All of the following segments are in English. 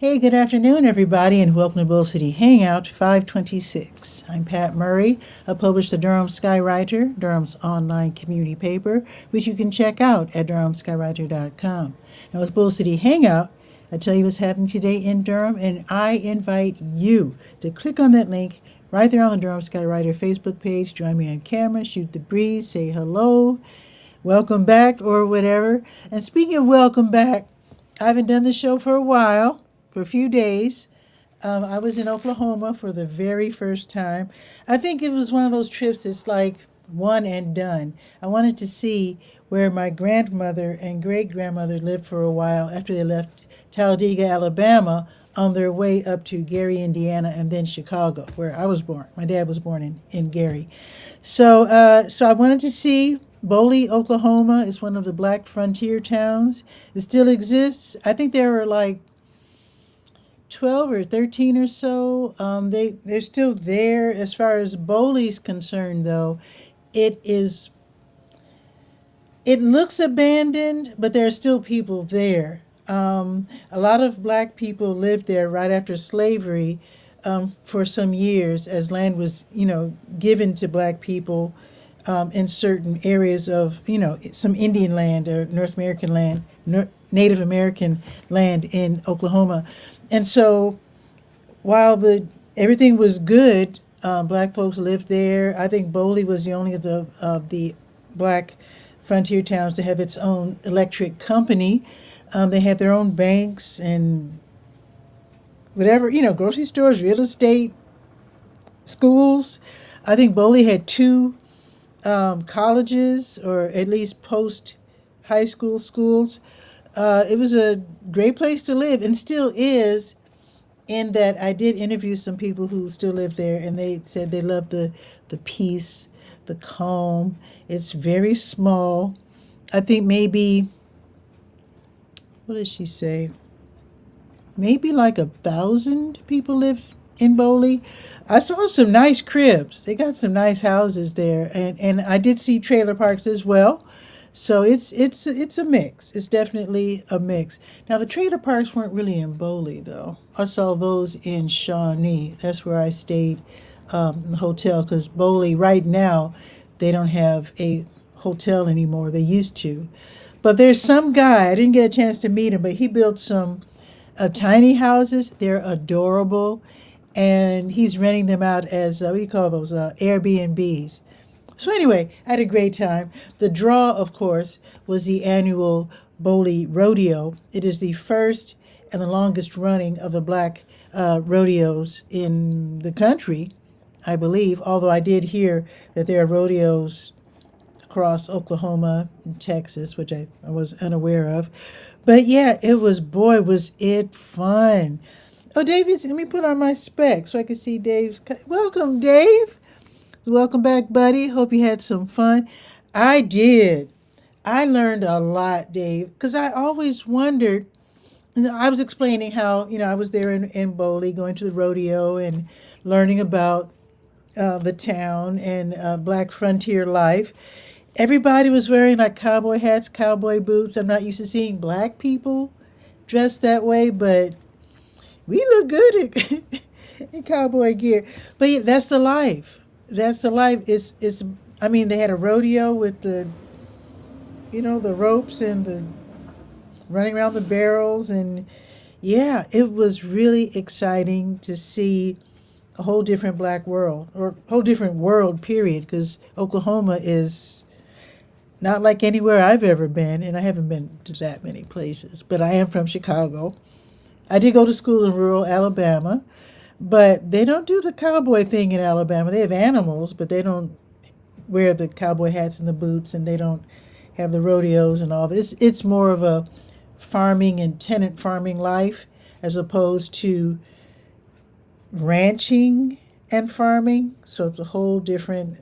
Hey, good afternoon, everybody, and welcome to Bull City Hangout 526. I'm Pat Murray. I publish the Durham Skywriter, Durham's online community paper, which you can check out at durhamskywriter.com. Now, with Bull City Hangout, I tell you what's happening today in Durham, and I invite you to click on that link right there on the Durham Skywriter Facebook page. Join me on camera, shoot the breeze, say hello, welcome back, or whatever. And speaking of welcome back, I haven't done the show for a while, for a few days. I was in Oklahoma for the very first time. I think it was one of those trips that's like one and done. I wanted to see where my grandmother and great grandmother lived for a while after they left Talladega, Alabama, on their way up to Gary, Indiana, and then Chicago, where I was born. My dad was born in Gary. So I wanted to see Boley, Oklahoma is one of the black frontier towns. It still exists. I think there were like 12 or 13 or so. They're still there. As far as Boley's concerned, though, it is it looks abandoned, but there are still people there. A lot of black people lived there right after slavery for some years, as land was, given to black people in certain areas of, some Indian land or North American land, Native American land in Oklahoma. And so while everything was good, black folks lived there. I think Boley was the only of the black frontier towns to have its own electric company. They had their own banks and whatever, grocery stores, real estate, schools. I think Boley had two colleges, or at least post high school schools. It was a great place to live, and still is, in that I did interview some people who still live there, and they said they love the peace, the calm. It's very small. I think maybe, what did she say? Maybe like 1,000 people live in Boley. I saw some nice cribs. They got some nice houses there, and I did see trailer parks as well. So it's a mix. It's definitely a mix. Now the trailer parks weren't really in Boley though. I saw those in Shawnee. That's where I stayed in the hotel, because Boley right now they don't have a hotel anymore. They used to, but there's some guy, I didn't get a chance to meet him, but he built some tiny houses. They're adorable, and he's renting them out as what do you call those, Airbnbs. So anyway, I had a great time. The draw, of course, was the annual Boley Rodeo. It is the first and the longest running of the black rodeos in the country, I believe, although I did hear that there are rodeos across Oklahoma and Texas, which I was unaware of. But yeah, boy, was it fun. Oh, David, let me put on my specs so I can see Dave's. Welcome, Dave. Welcome back, buddy. Hope you had some fun. I did. I learned a lot, Dave, because I always wondered. I was explaining how, I was there in Boley going to the rodeo and learning about the town and black frontier life. Everybody was wearing like cowboy hats, cowboy boots. I'm not used to seeing black people dressed that way, but we look good in cowboy gear. But yeah, that's the life. That's the life. It's. I mean, they had a rodeo with the ropes and the running around the barrels, and yeah, it was really exciting to see a whole different black world, or whole different world, period, because Oklahoma is not like anywhere I've ever been, and I haven't been to that many places, but I am from Chicago. I did go to school in rural Alabama, but they don't do the cowboy thing in Alabama. They have animals, but they don't wear the cowboy hats and the boots, and they don't have the rodeos and all this. It's more of a farming and tenant farming life, as opposed to ranching and farming. So it's a whole different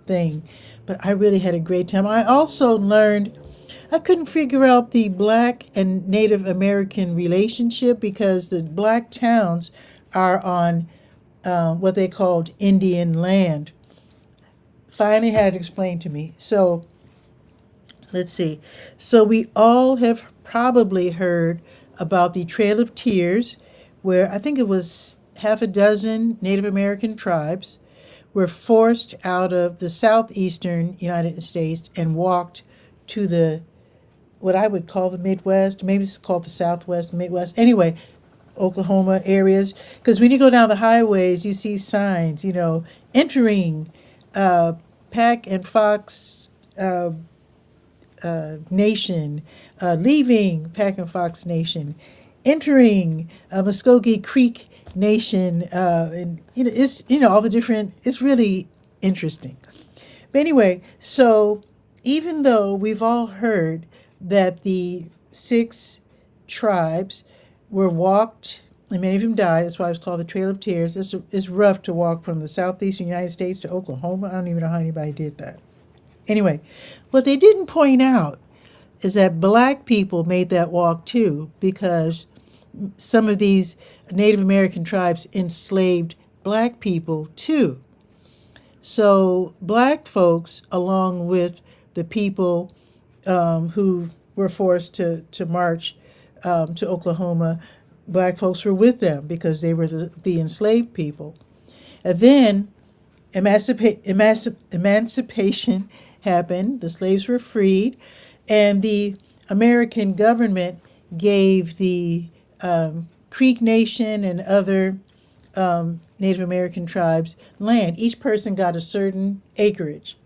thing. But I really had a great time. I also learned I couldn't figure out the black and Native American relationship, because the black towns are on what they called Indian land. Finally had it explained to me. So let's see. So we all have probably heard about the Trail of Tears, where I think it was half a dozen Native American tribes were forced out of the southeastern United States and walked to the what I would call the Midwest. Maybe it's called the Southwest, Midwest. Anyway, Oklahoma areas. Because when you go down the highways, you see signs, entering uh, Pack and Fox Nation, leaving Pack and Fox Nation, entering Muskogee Creek Nation, and it's all the different. It's really interesting. But anyway, so even though we've all heard that the six tribes were walked, and many of them died. That's why it's called the Trail of Tears. It's rough to walk from the southeastern United States to Oklahoma. I don't even know how anybody did that. Anyway, what they didn't point out is that black people made that walk too, because some of these Native American tribes enslaved black people too. So black folks, along with the people who were forced to march to Oklahoma, black folks were with them because they were the enslaved people. And then emancipation happened, the slaves were freed, and the American government gave the Creek Nation and other Native American tribes land. Each person got a certain acreage.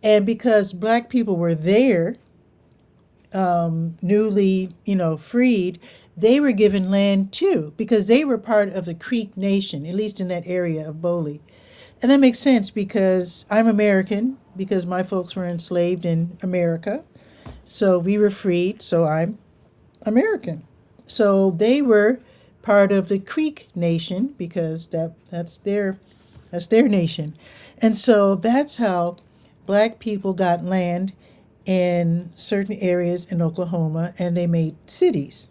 And because black people were there, newly, freed, they were given land too, because they were part of the Creek Nation, at least in that area of Boley. And that makes sense because I'm American, because my folks were enslaved in America. So we were freed, so I'm American. So they were part of the Creek Nation because that's their nation. And so that's how black people got land in certain areas in Oklahoma, and they made cities,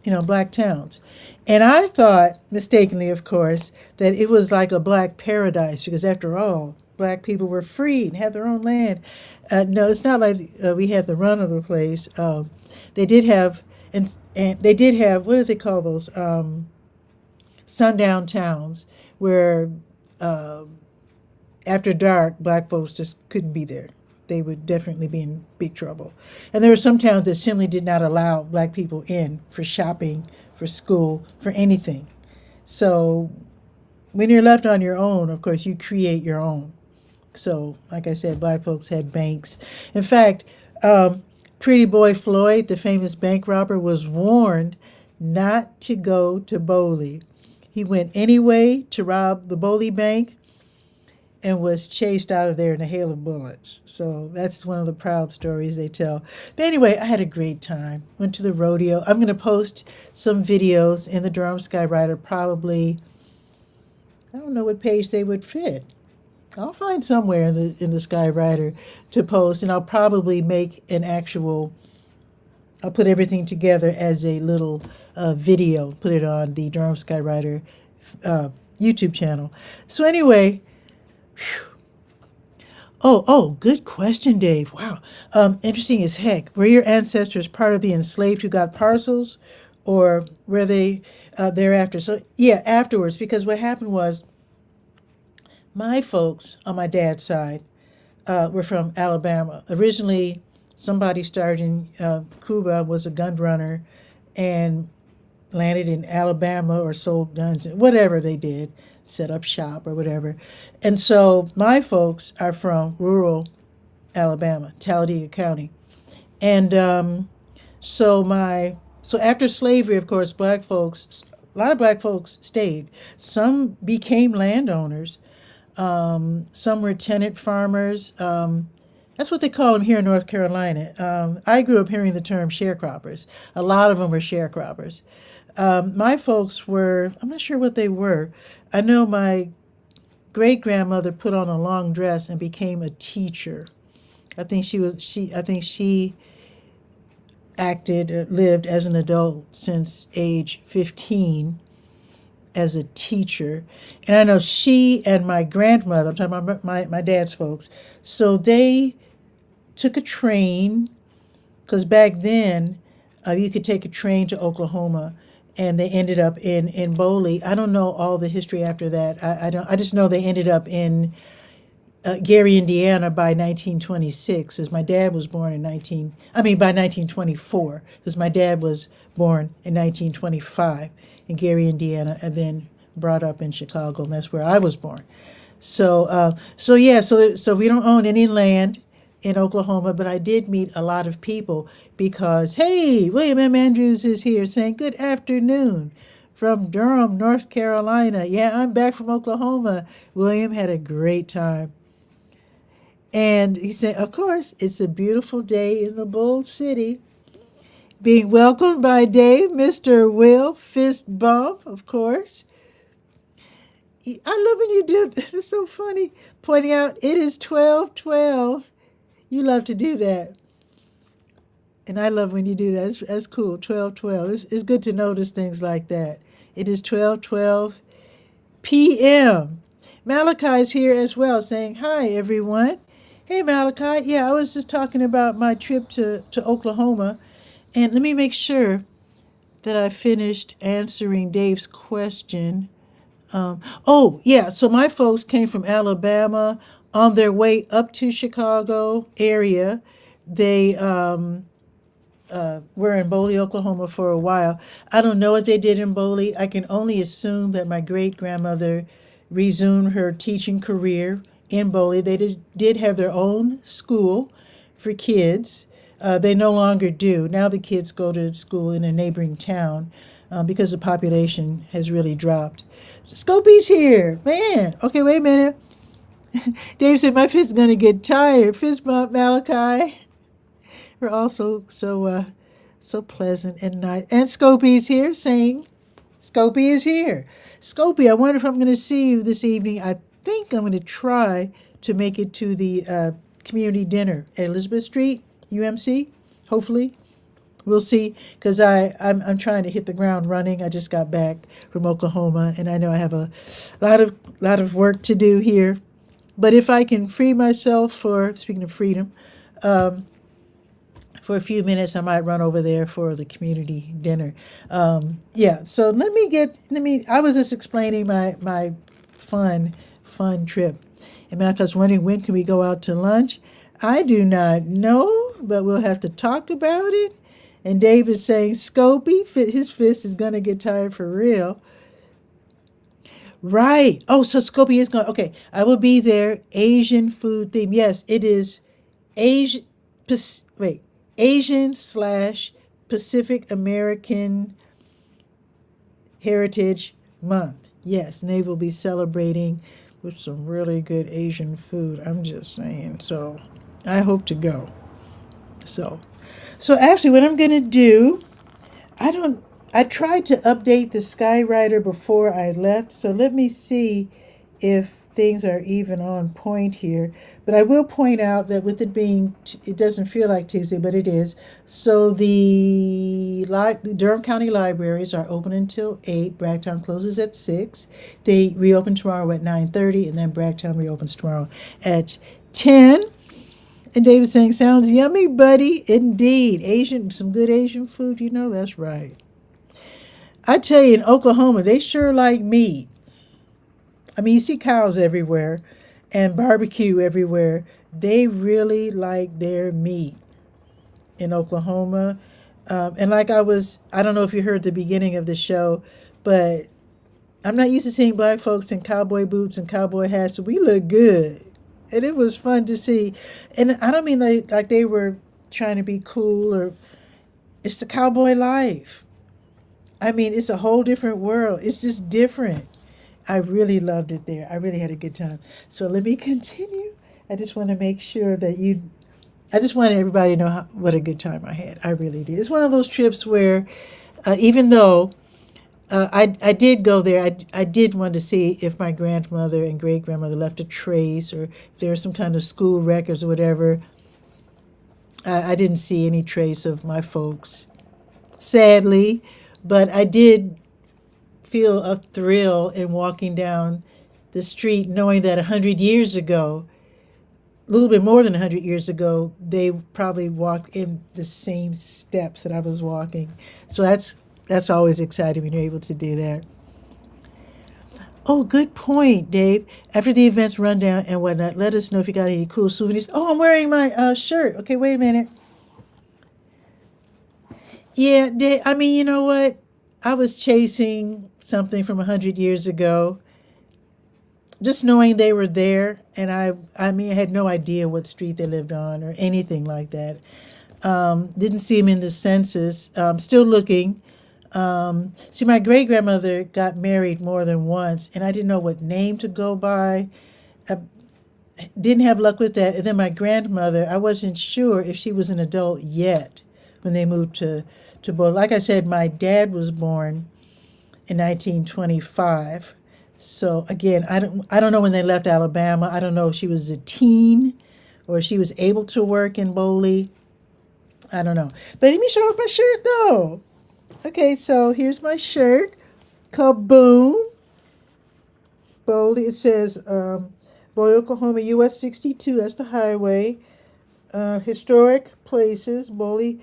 black towns. And I thought, mistakenly, of course, that it was like a black paradise because, after all, black people were free and had their own land. No, it's not like we had the run of the place. They did have, and they did have, what do they call those? Sundown towns where after dark, black folks just couldn't be there. They would definitely be in big trouble. And there were some towns that simply did not allow black people in for shopping, for school, for anything. So when you're left on your own, of course, you create your own. So, like I said, black folks had banks. In fact, Pretty Boy Floyd, the famous bank robber, was warned not to go to Boley. He went anyway to rob the Boley Bank and was chased out of there in a hail of bullets. So that's one of the proud stories they tell. But anyway, I had a great time. Went to the rodeo. I'm going to post some videos in the Durham Skywriter, probably, I don't know what page they would fit. I'll find somewhere in the Skywriter to post, and I'll probably make an actual, I'll put everything together as a little video, put it on the Durham Skywriter YouTube channel. So anyway, Oh, good question, Dave. Wow. Interesting as heck. Were your ancestors part of the enslaved who got parcels, or were they thereafter? So, yeah, afterwards, because what happened was my folks on my dad's side were from Alabama. Originally, somebody started in Cuba, was a gun runner, and landed in Alabama or sold guns, whatever they did, set up shop or whatever. And so my folks are from rural Alabama, Talladega County. And so after slavery, of course, black folks, a lot of black folks stayed. Some became landowners. Some were tenant farmers. That's what they call them here in North Carolina. I grew up hearing the term sharecroppers. A lot of them were sharecroppers. My folks were, I'm not sure what they were. I know my great-grandmother put on a long dress and became a teacher. I think she lived as an adult since age 15 as a teacher. And I know she and my grandmother, I'm talking about my dad's folks, so they took a train, because back then You could take a train to Oklahoma, and they ended up in Boley. I don't know all the history after that. I don't. I just know they ended up in Gary, Indiana by 1926, as my dad was born in 19. I mean by 1924, because my dad was born in 1925 in Gary, Indiana, and then brought up in Chicago, and that's where I was born. So yeah, so we don't own any land in Oklahoma, but I did meet a lot of people because hey, William M. Andrews is here saying good afternoon from Durham, North Carolina. Yeah, I'm back from Oklahoma. William had a great time. And he said, of course, it's a beautiful day in the Bull City. Being welcomed by Dave, Mr. Will, fist bump, of course. I love when you do this. It's so funny. Pointing out it is 12:12. You love to do that. And I love when you do that. That's cool. 12:12. It's good to notice things like that. It is 12:12 p.m. Malachi is here as well saying, hi, everyone. Hey, Malachi. Yeah, I was just talking about my trip to Oklahoma. And let me make sure that I finished answering Dave's question. Oh, yeah. So my folks came from Alabama on their way up to Chicago area. They were in Boley, Oklahoma for a while. I don't know what they did in Boley. I can only assume that my great grandmother resumed her teaching career in Boley. They did have their own school for kids. They no longer do. Now the kids go to school in a neighboring town because the population has really dropped. Scopey's here. Man. Okay, wait a minute. Dave said, my fist is going to get tired. Fist bump, Malachi. We're also so pleasant and nice. And Scopey's here saying, Scopey is here. Scopey, I wonder if I'm going to see you this evening. I think I'm going to try to make it to the community dinner at Elizabeth Street, UMC, hopefully. We'll see, because I'm trying to hit the ground running. I just got back from Oklahoma, and I know I have a lot of work to do here. But if I can free myself for, speaking of freedom, for a few minutes, I might run over there for the community dinner. Yeah, so I was just explaining my fun trip. And Malcolm's wondering, when can we go out to lunch? I do not know, but we'll have to talk about it. And Dave is saying, Scopey, his fist is going to get tired for real. Right. Oh, so Scopey is going, okay, I will be there. Asian food theme. Yes, it is Asian, Asian/Pacific American Heritage Month. Yes, and they will be celebrating with some really good Asian food. I'm just saying. So I hope to go. So actually what I'm going to do, I tried to update the Skywriter before I left. So let me see if things are even on point here. But I will point out that with it being, it doesn't feel like Tuesday, but it is. So the Durham County Libraries are open until 8. Bragtown closes at 6. They reopen tomorrow at 9:30, and then Bragtown reopens tomorrow at 10. And David's saying, sounds yummy, buddy. Indeed. Some good Asian food, that's right. I tell you, in Oklahoma, they sure like meat. I mean, you see cows everywhere and barbecue everywhere. They really like their meat in Oklahoma. And like I don't know if you heard the beginning of the show, but I'm not used to seeing black folks in cowboy boots and cowboy hats, but we look good. And it was fun to see. And I don't mean like they were trying to be cool, or it's the cowboy life. I mean, it's a whole different world. It's just different. I really loved it there. I really had a good time. So let me continue. I just want to make sure that I just want everybody to know what a good time I had. I really did. It's one of those trips where even though I did go there, I did want to see if my grandmother and great-grandmother left a trace, or if there was some kind of school records or whatever. I didn't see any trace of my folks, sadly, but I did feel a thrill in walking down the street knowing that 100 years ago, a little bit more than 100 years ago, they probably walked in the same steps that I was walking. So that's always exciting when you're able to do that. Oh, good point, Dave. After the events rundown and whatnot, let us know if you got any cool souvenirs. Oh, I'm wearing my shirt. Okay, wait a minute. Yeah, Dave, I mean, you know what? I was chasing something from 100 years ago, just knowing they were there, and I mean, I had no idea what street they lived on or anything like that. Didn't see them in the census. Still looking. See, my great grandmother got married more than once, and I didn't know what name to go by. I didn't have luck with that. And then my grandmother, I wasn't sure if she was an adult yet when they moved to Boulder. Like I said, my dad was born in 1925. So again, I don't know when they left Alabama. I don't know if she was a teen or if she was able to work in Boley. I don't know. But let me show off my shirt though. Okay, so here's my shirt. Kaboom. Boley. It says Boley, Oklahoma, US 62. That's the highway. Historic places. Boley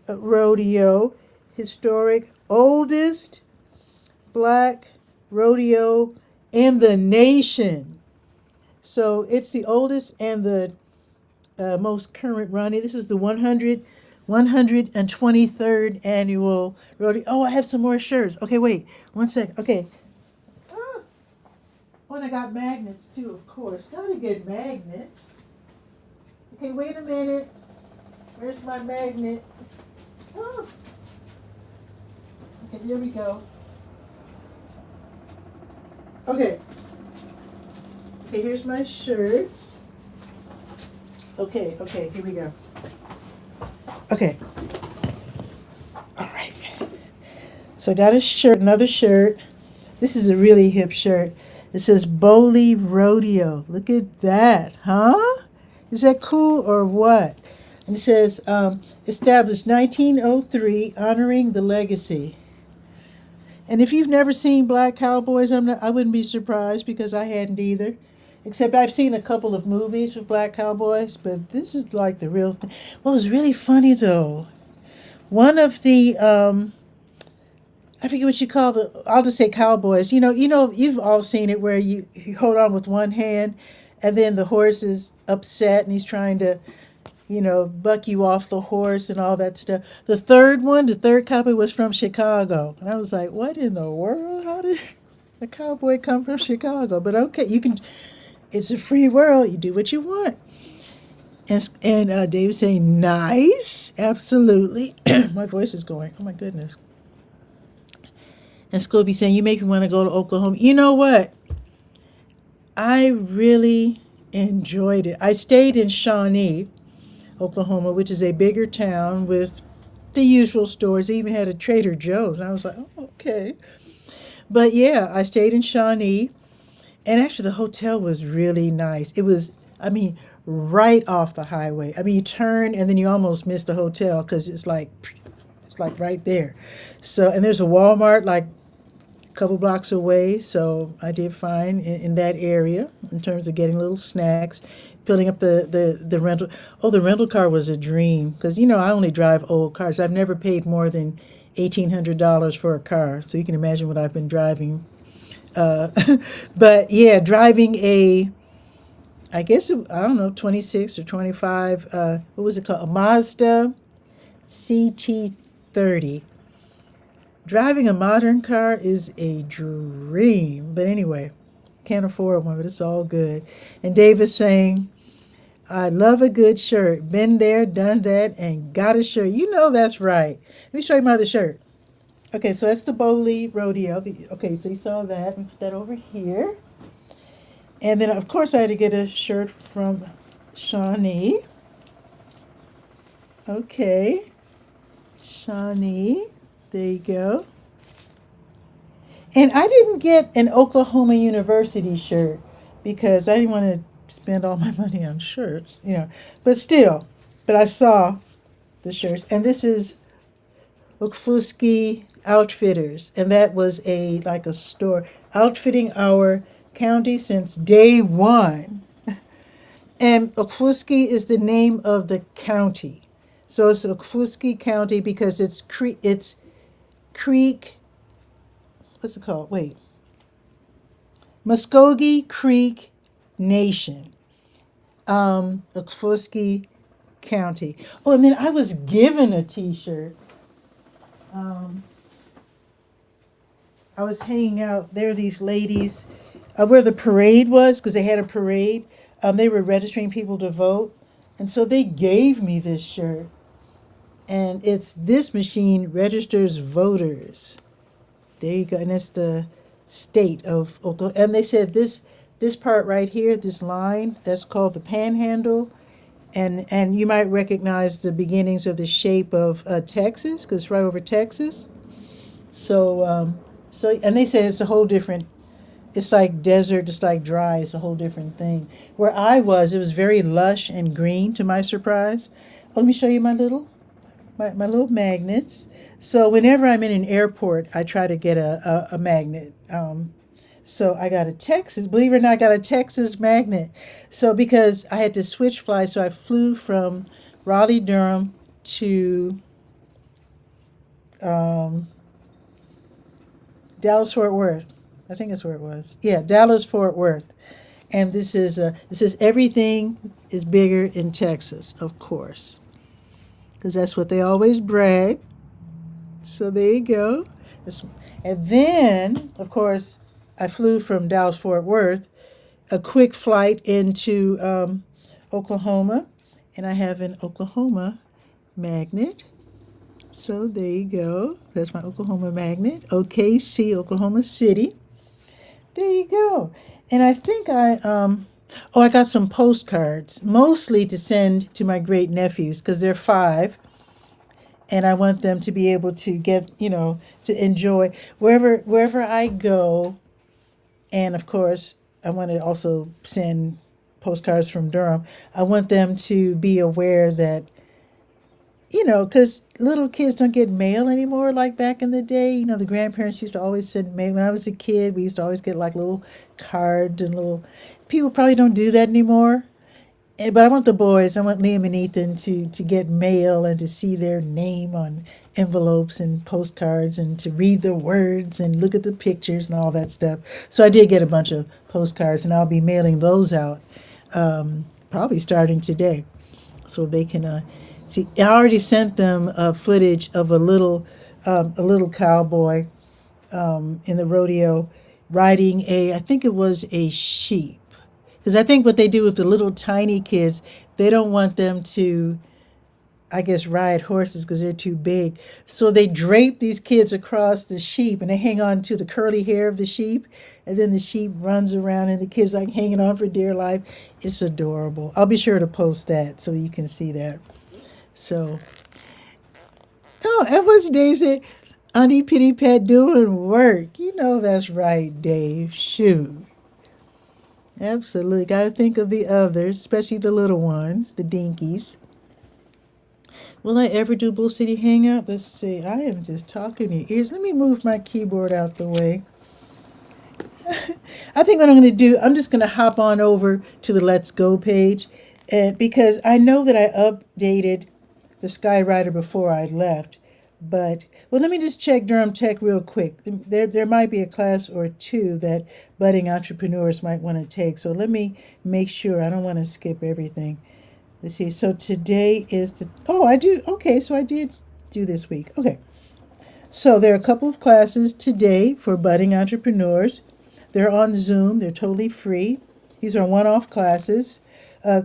Rodeo. Historic oldest black rodeo in the nation. So it's the oldest and the most current running. This is the 123rd annual rodeo. Oh, I have some more shirts. Okay, wait. One sec. Okay. Oh, and I got magnets too, of course. Gotta get magnets. Okay, wait a minute. Where's my magnet? Oh. Okay, here we go. Okay. Okay, here's my shirts. Okay, here we go. Okay. All right. So I got a shirt, another shirt. This is a really hip shirt. It says Boley Rodeo. Look at that, huh? Is that cool or what? And it says, established 1903, honoring the legacy. And if you've never seen Black Cowboys, I wouldn't be surprised because I hadn't either. Except I've seen a couple of movies with Black Cowboys, but this is like the real thing. What was really funny though, one of the I forget what you call I'll just say cowboys. You've all seen it where you hold on with one hand, and then the horse is upset and he's trying to, buck you off the horse and all that stuff. The third cowboy was from Chicago, and I was like, what in the world? How did a cowboy come from Chicago? But okay, you can. It's a free world. You do what you want. And David's saying, nice. Absolutely. My voice is going. Oh, my goodness. And Scooby saying, you make me want to go to Oklahoma. You know what? I really enjoyed it. I stayed in Shawnee, Oklahoma, which is a bigger town with the usual stores. They even had a Trader Joe's. And I was like, oh, okay. But yeah, I stayed in Shawnee. And actually, the hotel was really nice. It was, right off the highway. You turn and then you almost miss the hotel because it's like right there. So, and there's a Walmart like a couple blocks away. So I did fine in that area in terms of getting little snacks, filling up the rental. Oh, the rental car was a dream because, I only drive old cars. I've never paid more than $1,800 for a car. So you can imagine what I've been driving. But yeah, driving I guess, I don't know, 26 or 25, what was it called? A Mazda CT30. Driving a modern car is a dream. But anyway, can't afford one, but it's all good. And David's saying, I love a good shirt. Been there, done that, and got a shirt. That's right. Let me show you my other shirt. Okay, so that's the Boley Rodeo. Okay, so you saw that. And put that over here. And then, of course, I had to get a shirt from Shawnee. Okay. Shawnee. There you go. And I didn't get an Oklahoma University shirt because I didn't want to spend all my money on shirts, But still, I saw the shirts. And this is Okfuski Outfitters, and that was a store outfitting our county since day one. And Okfuski is the name of the county. So it's Okfuski County because it's Creek, what's it called? Wait. Muskogee Creek Nation. Okfuski County. Oh, and then I was given a T-shirt. Um, I was hanging out. There are these ladies where the parade was because they had a parade. They were registering people to vote, and so they gave me this shirt. And it's "This machine registers voters." There you go, and it's the state of Oklahoma. And they said this part right here, this line, that's called the Panhandle, and you might recognize the beginnings of the shape of Texas because it's right over Texas. So and they said it's a whole different. It's like desert, it's like dry. It's a whole different thing. Where I was, it was very lush and green. To my surprise, let me show you my little magnets. So whenever I'm in an airport, I try to get a magnet. So I got a Texas, believe it or not, I got a Texas magnet. So because I had to switch flights, so I flew from Raleigh, Durham to Dallas, Fort Worth. I think that's where it was. Yeah, Dallas, Fort Worth. And this is everything is bigger in Texas, of course, because that's what they always brag. So there you go. And then, of course, I flew from Dallas Fort Worth, a quick flight into Oklahoma, and I have an Oklahoma magnet. So there you go. That's my Oklahoma magnet. OKC, Oklahoma City. There you go. And I think I got some postcards, mostly to send to my great nephews because they're 5. And I want them to be able to get, to enjoy wherever I go. And of course, I want to also send postcards from Durham. I want them to be aware that, because little kids don't get mail anymore like back in the day. The grandparents used to always send mail. When I was a kid, we used to always get like little cards and little. People probably don't do that anymore. But I want the boys, I want Liam and Ethan to get mail and to see their name on envelopes and postcards and to read the words and look at the pictures and all that stuff. So I did get a bunch of postcards and I'll be mailing those out probably starting today so they can see. I already sent them footage of a little cowboy in the rodeo riding I think it was a sheep. Because I think what they do with the little tiny kids, they don't want them to, I guess, ride horses because they're too big. So they drape these kids across the sheep and they hang on to the curly hair of the sheep. And then the sheep runs around and the kids like hanging on for dear life. It's adorable. I'll be sure to post that so you can see that. So, and what's Dave said? Auntie Pitty Pat doing work. That's right, Dave. Shoot. Absolutely. Got to think of the others, especially the little ones, the dinkies. Will I ever do Bull City Hangout? Let's see. I am just talking your ears. Let me move my keyboard out the way. I think what I'm going to do, I'm just going to hop on over to the Let's Go page. And because I know that I updated the Skywriter before I left. But, let me just check Durham Tech real quick. There might be a class or two that budding entrepreneurs might want to take. So let me make sure. I don't want to skip everything. Let's see. So today is I do. Okay, so I did do this week. Okay. So there are a couple of classes today for budding entrepreneurs. They're on Zoom. They're totally free. These are one-off classes.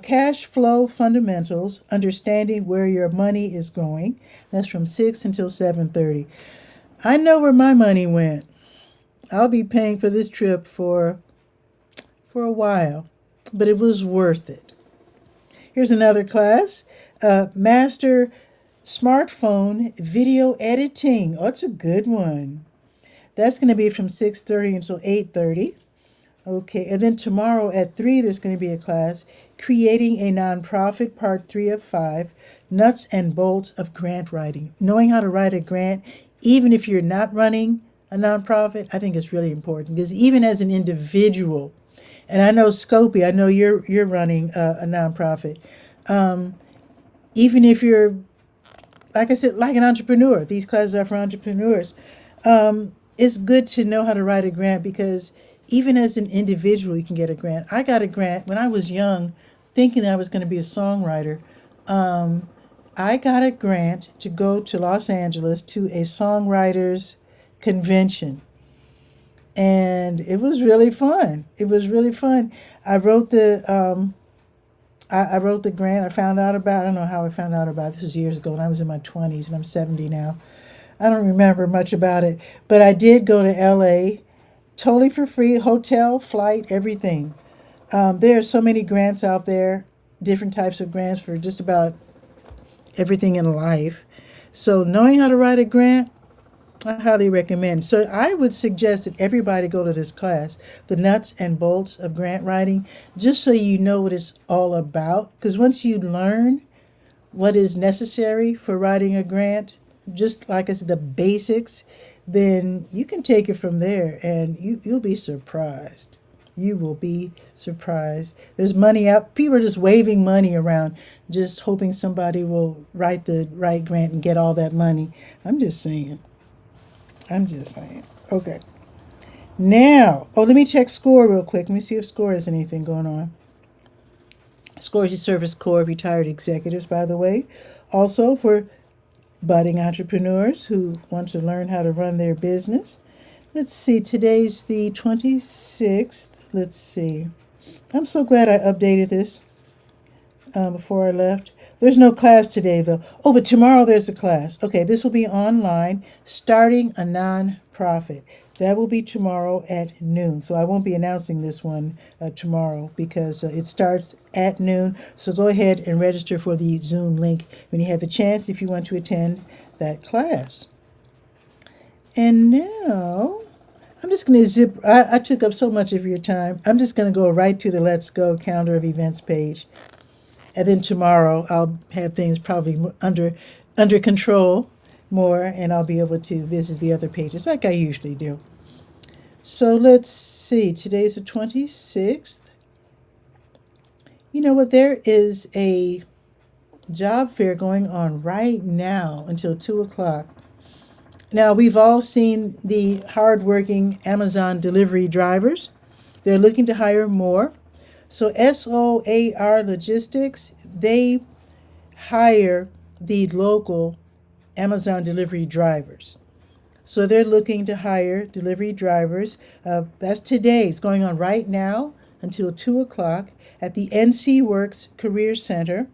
Cash flow fundamentals, understanding where your money is going. That's from 6 until 7:30. I know where my money went. I'll be paying for this trip for a while, but it was worth it. Here's another class, Master Smartphone Video Editing. Oh, it's a good one. That's going to be from 6:30 until 8:30. Okay, and then tomorrow at 3, there's going to be a class, Creating a Nonprofit, Part 3 of 5, Nuts and Bolts of Grant Writing. Knowing how to write a grant, even if you're not running a nonprofit, I think it's really important because even as an individual, And I know Scopy, I know you're running a nonprofit. Um, Even if you're, like I said, like an entrepreneur, these classes are for entrepreneurs. It's good to know how to write a grant because even as an individual, you can get a grant. I got a grant when I was young, thinking that I was going to be a songwriter. Um, I got a grant to go to Los Angeles to a songwriters convention, and it was really fun. It was really fun. I wrote the I wrote the grant. I found out about. I don't know how I found out about it. This was years ago, and I was in my 20s, and I'm 70 now. I don't remember much about it, but I did go to LA totally for free, hotel, flight, everything. There are so many grants out there, different types of grants for just about everything in life. So knowing how to write a grant, I highly recommend. So I would suggest that everybody go to this class, the nuts and bolts of grant writing, just so you know what it's all about. Because once you learn what is necessary for writing a grant, just like I said, the basics, then you can take it from there and you'll be surprised. You will be surprised. There's money out. People are just waving money around, just hoping somebody will write the right grant and get all that money. I'm just saying. I'm just saying. Okay. Now, let me check SCORE real quick. Let me see if SCORE has anything going on. SCORE is the Service Corps of Retired Executives, by the way. Also for budding entrepreneurs who want to learn how to run their business. Let's see, today's the 26th. Let's see. I'm so glad I updated this before I left. There's no class today, though. Oh, but tomorrow there's a class. Okay, this will be online, starting a non-profit. That will be tomorrow at noon. So I won't be announcing this one tomorrow because it starts at noon. So go ahead and register for the Zoom link when you have the chance if you want to attend that class. And now I'm just going to zip. I took up so much of your time. I'm just going to go right to the Let's Go calendar of events page. And then tomorrow I'll have things probably under control more, and I'll be able to visit the other pages like I usually do. So let's see. Today's the 26th. You know what? There is a job fair going on right now until 2 o'clock. Now, we've all seen the hardworking Amazon delivery drivers. They're looking to hire more. So SOAR Logistics, they hire the local Amazon delivery drivers. So they're looking to hire delivery drivers. That's today. It's going on right now until 2 o'clock at the NC Works Career Center.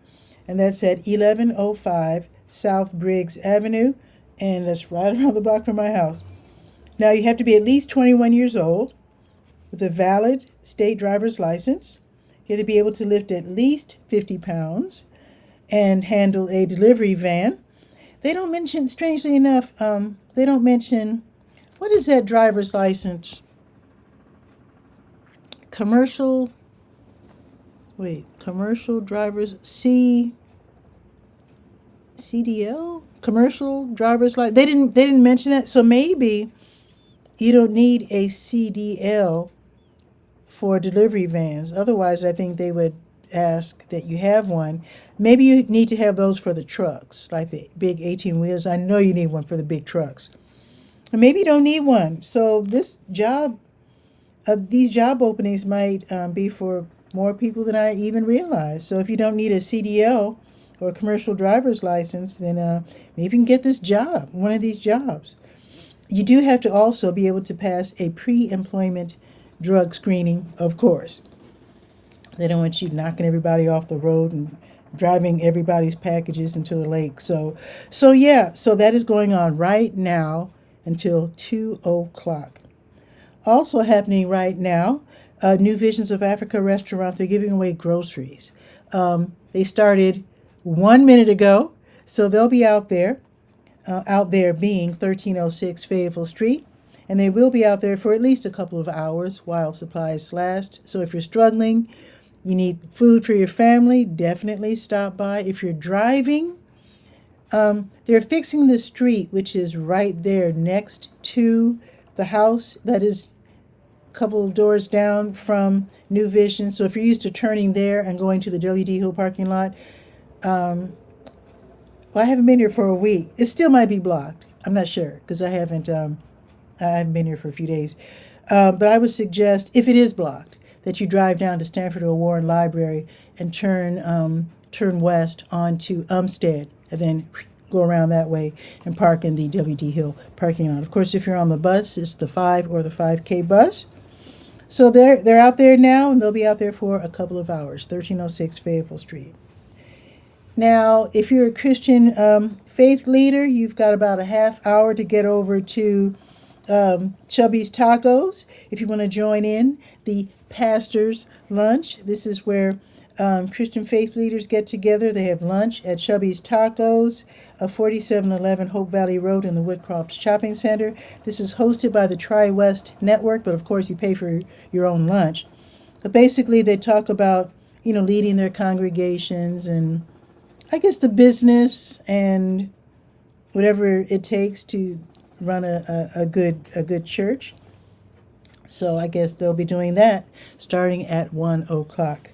And that's at 1105 South Briggs Avenue. And that's right around the block from my house. Now you have to be at least 21 years old with a valid state driver's license. You have to be able to lift at least 50 pounds and handle a delivery van. They don't mention, strangely enough, they don't mention, what is that driver's license? Commercial drivers, CDL? Commercial driver's license. They didn't mention that. So maybe you don't need a CDL for delivery vans. Otherwise, I think they would ask that you have one. Maybe you need to have those for the trucks, like the big 18 wheels. I know you need one for the big trucks. And maybe you don't need one. So these job openings might be for more people than I even realized. So if you don't need a CDL or a commercial driver's license, then maybe you can get this job, one of these jobs. You do have to also be able to pass a pre-employment drug screening, of course. They don't want you knocking everybody off the road and driving everybody's packages into the lake. So that is going on right now until 2 o'clock. Also happening right now, New Visions of Africa restaurant, they're giving away groceries. They started 1 minute ago, so they'll be out there being 1306 Fayetteville Street. And they will be out there for at least a couple of hours while supplies last. So if you're struggling, you need food for your family, definitely stop by. If you're driving, they're fixing the street, which is right there next to the house that is couple of doors down from New Vision. So if you're used to turning there and going to the WD Hill parking lot, well, I haven't been here for a week. It still might be blocked. I'm not sure because I haven't been here for a few days. But I would suggest, if it is blocked, that you drive down to Stanford or Warren Library and turn west onto Umstead, and then go around that way and park in the WD Hill parking lot. Of course, if you're on the bus, it's the 5 or the 5K bus. So they're out there now, and they'll be out there for a couple of hours. 1306 Fayetteville Street. Now, if you're a Christian faith leader, you've got about a half hour to get over to Chubby's Tacos. If you want to join in the pastor's lunch, this is where Christian faith leaders get together. They have lunch at Chubby's Tacos, 4711 Hope Valley Road in the Woodcroft Shopping Center. This is hosted by the Tri-West Network, but of course you pay for your own lunch. But basically they talk about, leading their congregations and I guess the business and whatever it takes to run a good church. So I guess they'll be doing that starting at 1 o'clock.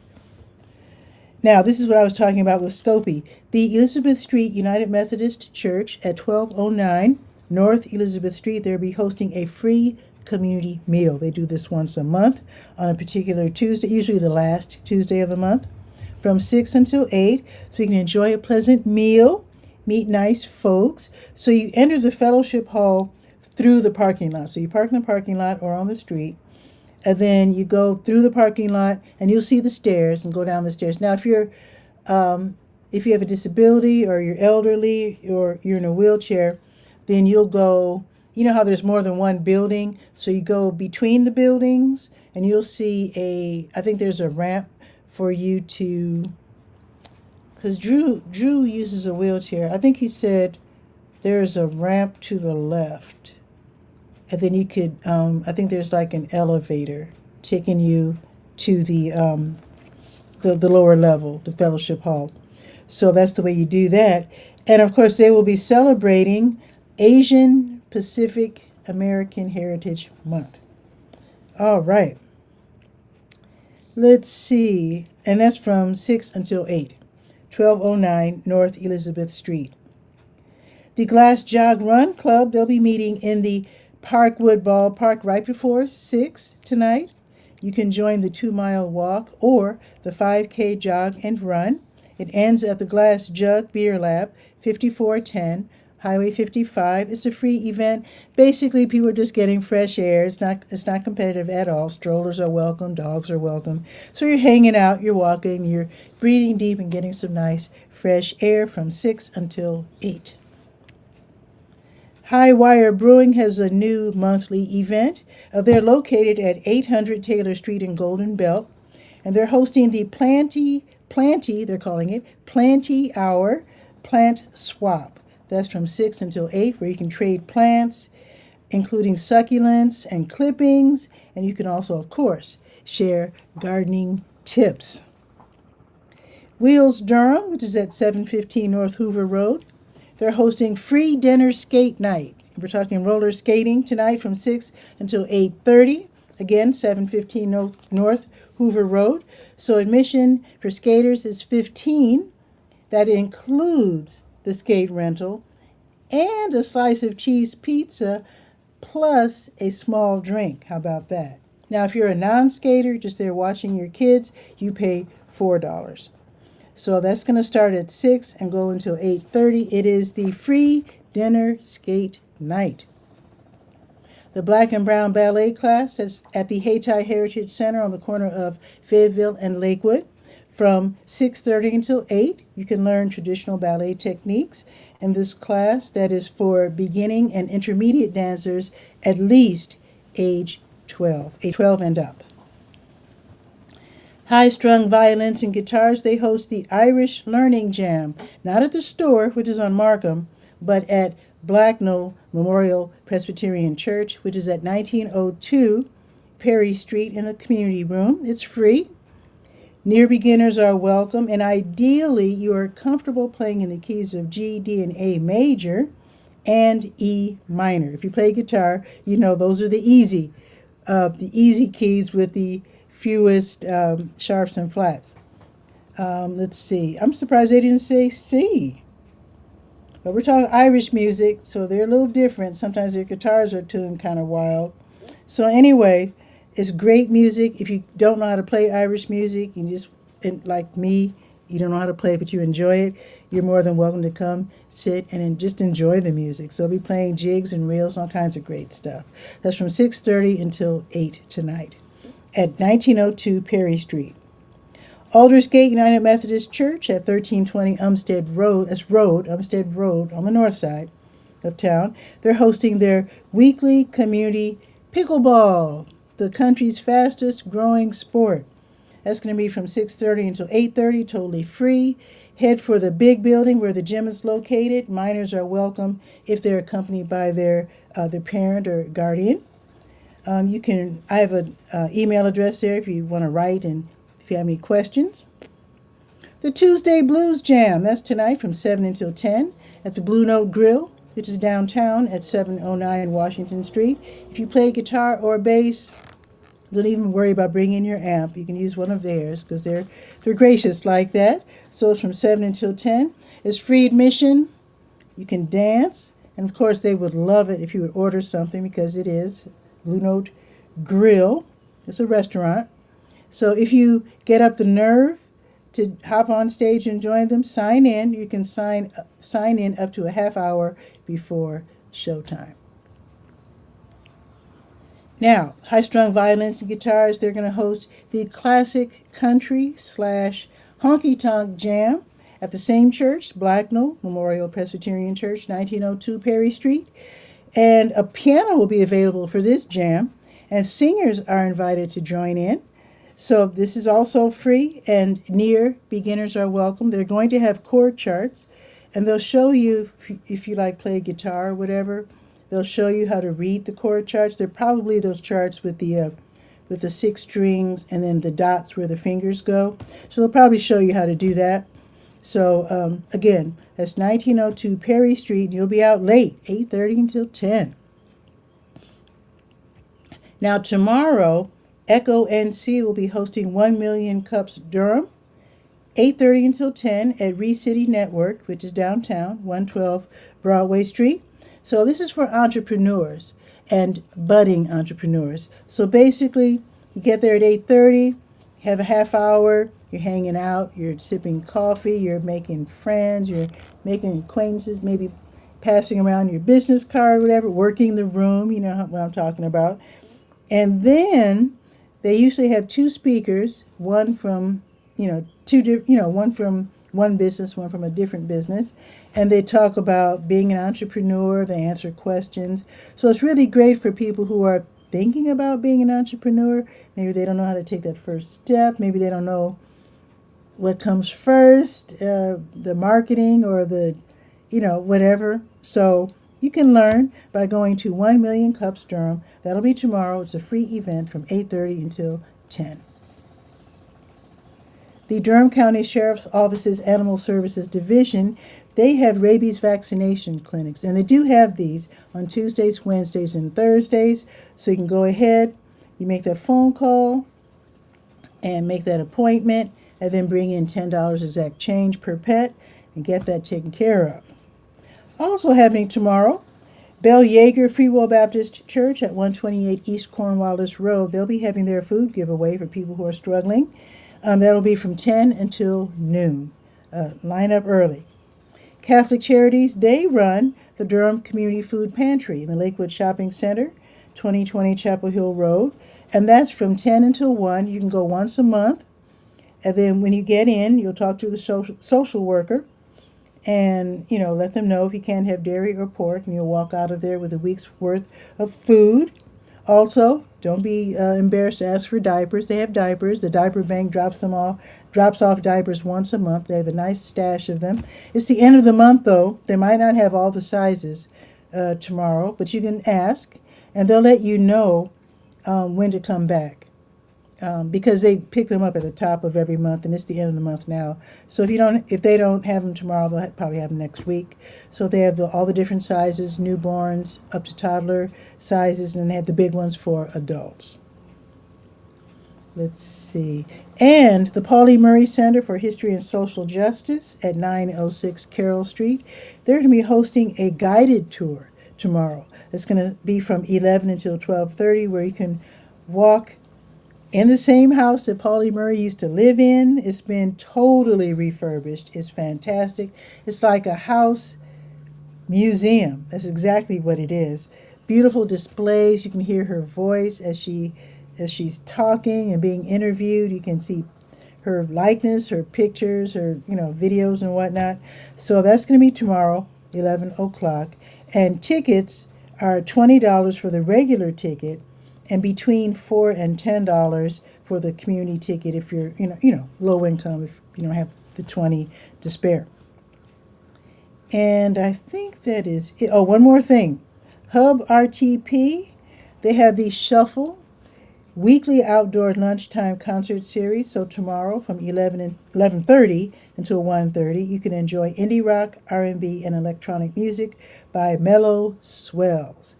Now, this is what I was talking about with Scopy. The Elizabeth Street United Methodist Church at 1209 North Elizabeth Street, they'll be hosting a free community meal. They do this once a month on a particular Tuesday, usually the last Tuesday of the month, from 6 until 8, so you can enjoy a pleasant meal, meet nice folks. So you enter the fellowship hall through the parking lot. So you park in the parking lot or on the street, and then you go through the parking lot, and you'll see the stairs and go down the stairs. Now, if you have a disability or you're elderly or you're in a wheelchair, then you'll go, how there's more than one building, so you go between the buildings, and you'll see I think there's a ramp for you to, because Drew uses a wheelchair. I think he said there's a ramp to the left, and then you could, I think there's like an elevator taking you to the lower level, the fellowship hall. So that's the way you do that. And of course, they will be celebrating Asian Pacific American Heritage Month. All right. Let's see. And that's from 6 until 8. 1209 North Elizabeth Street. The Glass Jog Run Club, they'll be meeting in the Parkwood Ballpark right before 6 tonight. You can join the 2-mile walk or the 5K jog and run. It ends at the Glass Jug Beer Lab, 5410 Highway 55. It's a free event. Basically, people are just getting fresh air. It's not competitive at all. Strollers are welcome. Dogs are welcome. So you're hanging out, you're walking, you're breathing deep and getting some nice fresh air from 6 until 8. High Wire Brewing has a new monthly event. They're located at 800 Taylor Street in Golden Belt, and they're hosting the Planty, they're calling it, Planty Hour Plant Swap. That's from 6 until 8, where you can trade plants, including succulents and clippings, and you can also, of course, share gardening tips. Wheels Durham, which is at 715 North Hoover Road, they're hosting free dinner skate night. We're talking roller skating tonight from 6 until 8:30. Again, 715 North Hoover Road. So admission for skaters is $15. That includes the skate rental and a slice of cheese pizza plus a small drink. How about that? Now, if you're a non-skater, just there watching your kids, you pay $4. So that's going to start at 6 and go until 8:30. It is the free dinner skate night. The Black and Brown Ballet class is at the Hayti Heritage Center on the corner of Fayetteville and Lakewood. From 6:30 until 8, you can learn traditional ballet techniques in this class that is for beginning and intermediate dancers at least age 12 and up. High-strung violins and guitars, they host the Irish Learning Jam, not at the store, which is on Markham, but at Blacknell Memorial Presbyterian Church, which is at 1902 Perry Street in the community room. It's free. Near beginners are welcome, and ideally you are comfortable playing in the keys of G, D, and A major and E minor. If you play guitar, those are the easy the easy keys with the fewest sharps and flats. Let's see. I'm surprised they didn't say C. But we're talking Irish music, so they're a little different. Sometimes their guitars are tuned kind of wild. So anyway, it's great music. If you don't know how to play Irish music, you just, and like me, you don't know how to play it, but you enjoy it, you're more than welcome to come, sit, and just enjoy the music. So I'll be playing jigs and reels and all kinds of great stuff. That's from 6:30 until 8 tonight at 1902 Perry Street. Aldersgate United Methodist Church at 1320 Umstead Road on the north side of town. They're hosting their weekly community pickleball, the country's fastest growing sport. That's going to be from 6:30 until 8:30, totally free. Head for the big building where the gym is located. Minors are welcome if they're accompanied by their parent or guardian. I have an email address there if you want to write and if you have any questions. The Tuesday Blues Jam, that's tonight from 7 until 10 at the Blue Note Grill, which is downtown at 709 Washington Street. If you play guitar or bass, don't even worry about bringing your amp. You can use one of theirs because they're gracious like that. So it's from 7 until 10. It's free admission. You can dance. And of course, they would love it if you would order something because it is Blue Note Grill. It's a restaurant. So if you get up the nerve to hop on stage and join them, sign in. You can sign in up to a half hour before showtime. Now, High Strung Violins and Guitars, they're going to host the Classic Country / Honky Tonk Jam at the same church, Blacknell Memorial Presbyterian Church, 1902 Perry Street. And a piano will be available for this jam, and singers are invited to join in. So this is also free, and near beginners are welcome. They're going to have chord charts, and they'll show you, if you like play guitar or whatever, they'll show you how to read the chord charts. They're probably those charts with the 6 strings and then the dots where the fingers go. So they'll probably show you how to do that. So again, that's 1902 Perry Street, and you'll be out late, 8:30 until 10. Now tomorrow, Echo NC will be hosting 1 Million Cups Durham, 8:30 until 10 at Re-City Network, which is downtown, 112 Broadway Street. So this is for entrepreneurs and budding entrepreneurs. So basically, you get there at 8:30, have a half hour, you're hanging out, you're sipping coffee, you're making friends, you're making acquaintances, maybe passing around your business card, whatever, working the room, you know what I'm talking about. And then they usually have 2 speakers, one from, one from one business, one from a different business, and they talk about being an entrepreneur, they answer questions. So it's really great for people who are thinking about being an entrepreneur. Maybe they don't know how to take that first step, maybe they don't know what comes first, the marketing or the, whatever. So you can learn by going to 1 Million Cups Durham. That'll be tomorrow. It's a free event from 8:30 until 10. The Durham County Sheriff's Office's Animal Services Division, they have rabies vaccination clinics, and they do have these on Tuesdays, Wednesdays, and Thursdays. So you can go ahead, you make that phone call and make that appointment, and then bring in $10 exact change per pet and get that taken care of. Also happening tomorrow, Bell Yeager Free Will Baptist Church at 128 East Cornwallis Road. They'll be having their food giveaway for people who are struggling. That'll be from 10 until noon. Line up early. Catholic Charities, they run the Durham Community Food Pantry in the Lakewood Shopping Center, 2020 Chapel Hill Road. And that's from 10 until 1. You can go once a month. And then when you get in, you'll talk to the social worker and, let them know if you can't have dairy or pork, and you'll walk out of there with a week's worth of food. Also, don't be embarrassed to ask for diapers. They have diapers. The diaper bank drops off diapers once a month. They have a nice stash of them. It's the end of the month, though. They might not have all the sizes tomorrow, but you can ask, and they'll let you know when to come back. because they pick them up at the top of every month, and it's the end of the month now. So if they don't have them tomorrow, they'll probably have them next week. So they have all the different sizes, newborns up to toddler sizes, and they have the big ones for adults. Let's see. And the Paul E. Murray Center for History and Social Justice at 906 Carroll Street, they're going to be hosting a guided tour tomorrow. It's going to be from 11 until 12:30, where you can walk in the same house that Paul E. Murray used to live in. It's been totally refurbished. It's fantastic. It's like a house museum. That's exactly what it is. Beautiful displays. You can hear her voice as she's talking and being interviewed. You can see her likeness, her pictures, her videos and whatnot. So that's going to be tomorrow, 11 o'clock. And tickets are $20 for the regular ticket, and between $4 and $10 for the community ticket if you're low income, if you don't have the 20 to spare. And I think that is it. Oh, one more thing. Hub RTP, they have the Shuffle weekly outdoor lunchtime concert series. So tomorrow from 11:30 until 1:30, you can enjoy indie rock, R&B, and electronic music by Mellow Swells.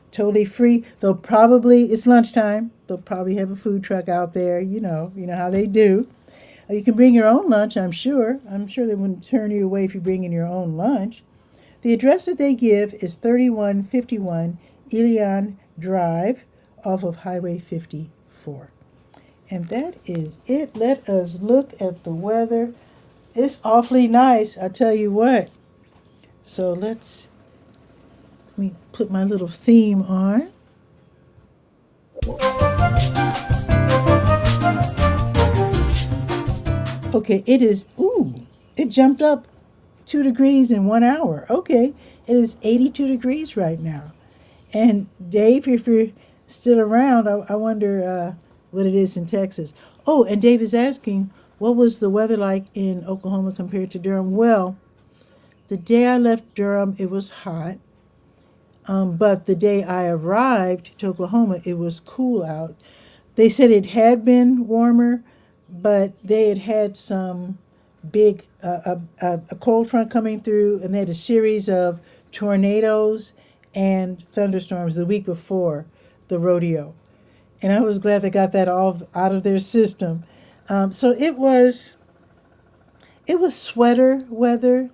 Totally free. It's lunchtime. They'll probably have a food truck out there. You know how they do. You can bring your own lunch, I'm sure. I'm sure they wouldn't turn you away if you bring in your own lunch. The address that they give is 3151 Elion Drive off of Highway 54. And that is it. Let us look at the weather. It's awfully nice, I tell you what. So let me put my little theme on. Okay, it jumped up 2 degrees in 1 hour. Okay, it is 82 degrees right now. And Dave, if you're still around, I wonder what it is in Texas. Oh, and Dave is asking, what was the weather like in Oklahoma compared to Durham? Well, the day I left Durham, it was hot. But the day I arrived to Oklahoma, it was cool out. They said it had been warmer, but they had some big, a cold front coming through, and they had a series of tornadoes and thunderstorms the week before the rodeo. And I was glad they got that all out of their system. So it was sweater weather.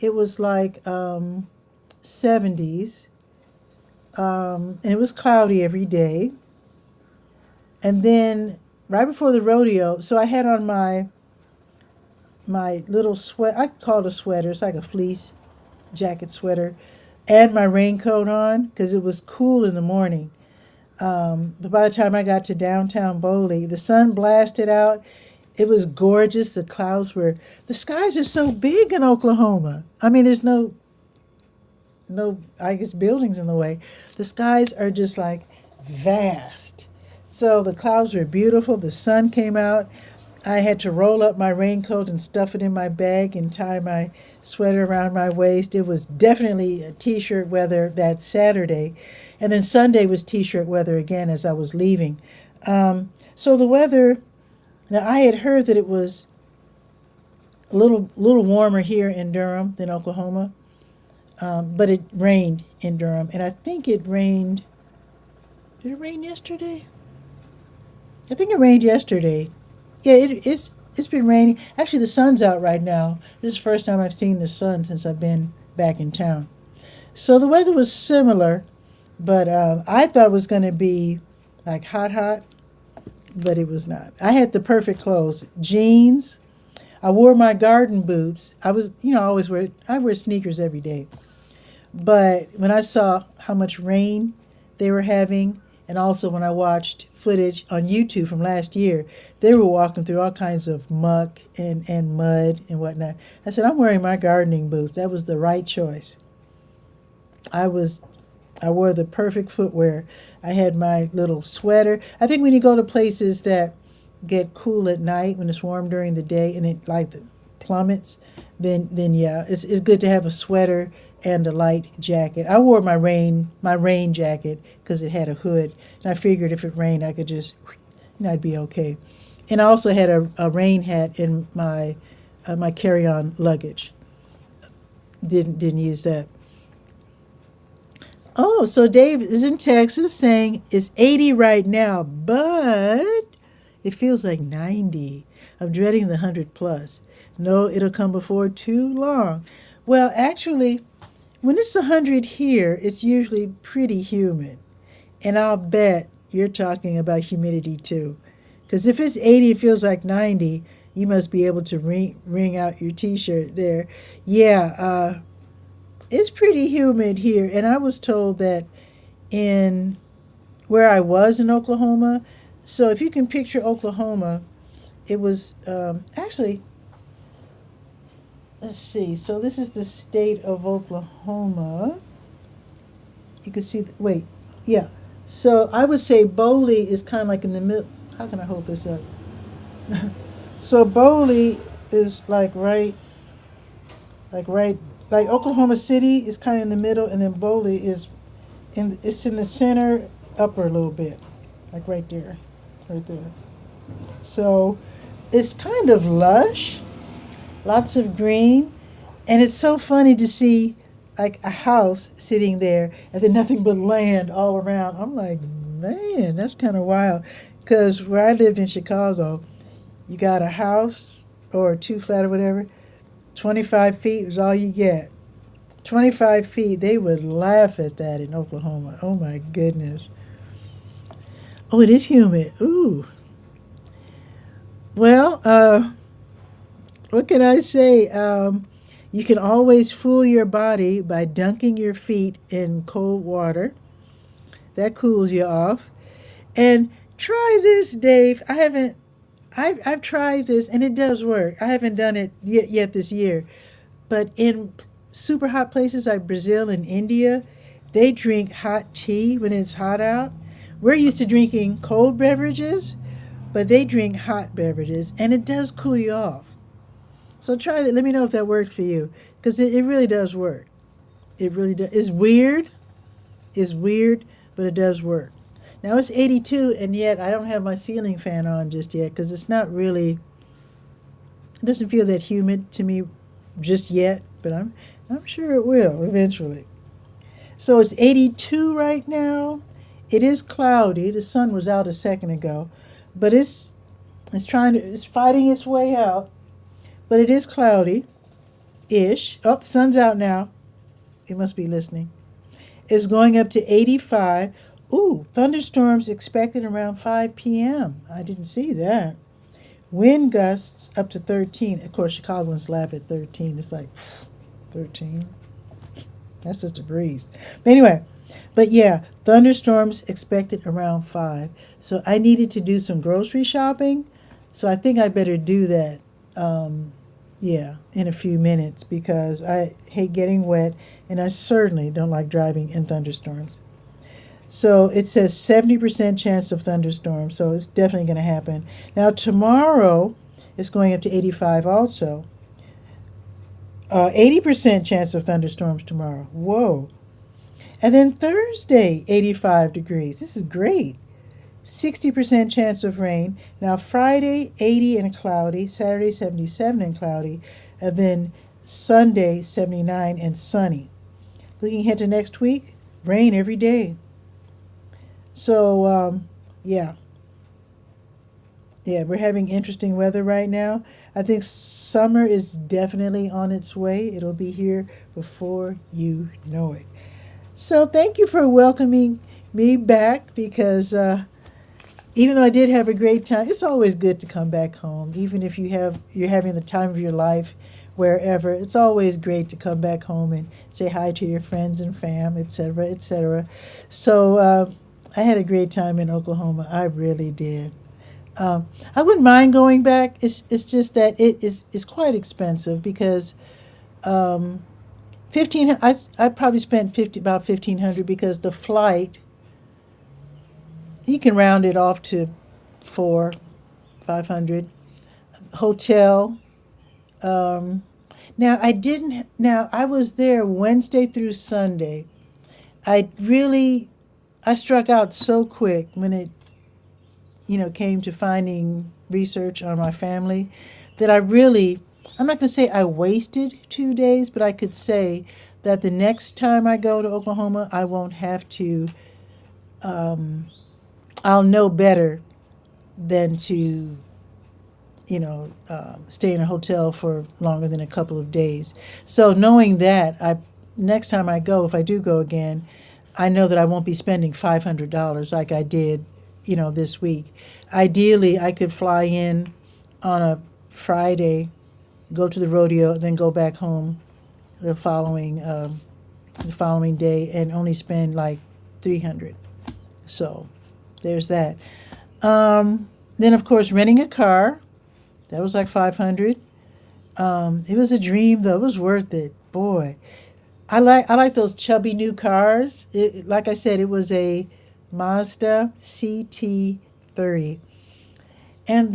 It was like 70s. And it was cloudy every day. And then right before the rodeo, so I had on my little sweat. I call it a sweater. It's like a fleece jacket sweater, and my raincoat on because it was cool in the morning. But by the time I got to downtown Boley, the sun blasted out. It was gorgeous. The skies are so big in Oklahoma. I mean, there's no, I guess, buildings in the way. The skies are just like vast. So the clouds were beautiful. The sun came out. I had to roll up my raincoat and stuff it in my bag and tie my sweater around my waist. It was definitely a t-shirt weather that Saturday. And then Sunday was t-shirt weather again as I was leaving. So the weather, now I had heard that it was a little warmer here in Durham than Oklahoma. But it rained in Durham. And I think it rained, did it rain yesterday? I think it rained yesterday. Yeah, it's been raining. Actually, the sun's out right now. This is the first time I've seen the sun since I've been back in town. So the weather was similar, but I thought it was going to be like hot, but it was not. I had the perfect clothes. Jeans. I wore my garden boots. I wear sneakers every day. But when I saw how much rain they were having, and also when I watched footage on YouTube from last year, they were walking through all kinds of muck and mud and whatnot. I said, I'm wearing my gardening boots. That was the right choice. I wore the perfect footwear. I had my little sweater. I think when you go to places that get cool at night, when it's warm during the day and it like plummets, then yeah, it's good to have a sweater and a light jacket. I wore my rain jacket because it had a hood, and I figured if it rained, I could just, and I'd be okay. And I also had a rain hat in my carry-on luggage. Didn't use that. Oh, so Dave is in Texas saying it's 80 right now, but it feels like 90. I'm dreading the 100 plus. No, it'll come before too long. Well, actually, when it's 100 here, it's usually pretty humid. And I'll bet you're talking about humidity too. Because if it's 80, it feels like 90, you must be able to wring out your t shirt there. Yeah, it's pretty humid here. And I was told that in where I was in Oklahoma, so if you can picture Oklahoma, it was actually, let's see. So this is the state of Oklahoma. You can see, wait, yeah. So I would say Boley is kind of like in the middle. How can I hold this up? So Boley is like Oklahoma City is kind of in the middle, and then Boley is it's in the center, upper a little bit, like right there, right there. So it's kind of lush, lots of green, and it's so funny to see like a house sitting there and then nothing but land all around. I'm like, man, that's kind of wild. Because where I lived in Chicago, you got a house or two flat or whatever, 25 feet was all you get. 25 feet, they would laugh at that in Oklahoma. Oh my goodness. Oh, it is humid. Ooh. Well, what can I say? You can always fool your body by dunking your feet in cold water. That cools you off. And try this, Dave. I've tried this and it does work. I haven't done it yet this year. But in super hot places like Brazil and India, they drink hot tea when it's hot out. We're used to drinking cold beverages, but they drink hot beverages and it does cool you off. So try that. Let me know if that works for you because it really does work. It really does. It's weird, but it does work. Now it's 82, and yet I don't have my ceiling fan on just yet because it's not really. It doesn't feel that humid to me just yet, but I'm sure it will eventually. So it's 82 right now. It is cloudy. The sun was out a second ago, but it's fighting its way out. But it is cloudy ish. Oh, the sun's out now. It must be listening. It's going up to 85. Ooh, thunderstorms expected around 5 p.m. I didn't see that. Wind gusts up to 13. Of course, Chicagoans laugh at 13. It's like, 13? That's just a breeze. But anyway, but yeah, thunderstorms expected around 5. So I needed to do some grocery shopping. So I think I better do that, in a few minutes because I hate getting wet and I certainly don't like driving in thunderstorms. So it says 70% chance of thunderstorms, so it's definitely going to happen. Now tomorrow it's going up to 85 also. 80% chance of thunderstorms tomorrow. Whoa. And then Thursday, 85 degrees. This is great. 60% chance of rain. Now Friday, 80 and cloudy. Saturday, 77 and cloudy. And then Sunday, 79 and sunny. Looking ahead to next week, rain every day. So, yeah. Yeah, we're having interesting weather right now. I think summer is definitely on its way. It'll be here before you know it. So thank you for welcoming me back because even though I did have a great time, it's always good to come back home. Even if you're having the time of your life wherever, it's always great to come back home and say hi to your friends and fam, etc., etc. So I had a great time in Oklahoma. I really did. I wouldn't mind going back. It's just that it's quite expensive because 15. I probably spent about 1,500 because the flight you can round it off to 500. Hotel. Now I didn't. Now I was there Wednesday through Sunday. I struck out so quick when came to finding research on my family, that I'm not going to say I wasted 2 days, but I could say that the next time I go to Oklahoma, I won't have to, I'll know better than to, stay in a hotel for longer than a couple of days. So knowing that, next time I go, if I do go again, I know that I won't be spending $500 like I did, this week. Ideally, I could fly in on a Friday, go to the rodeo, then go back home the following day, and only spend like 300. So there's that. Then of course renting a car, that was like 500. It was a dream though. It was worth it. Boy, I like those chubby new cars. Like I said, it was a Mazda CT30, and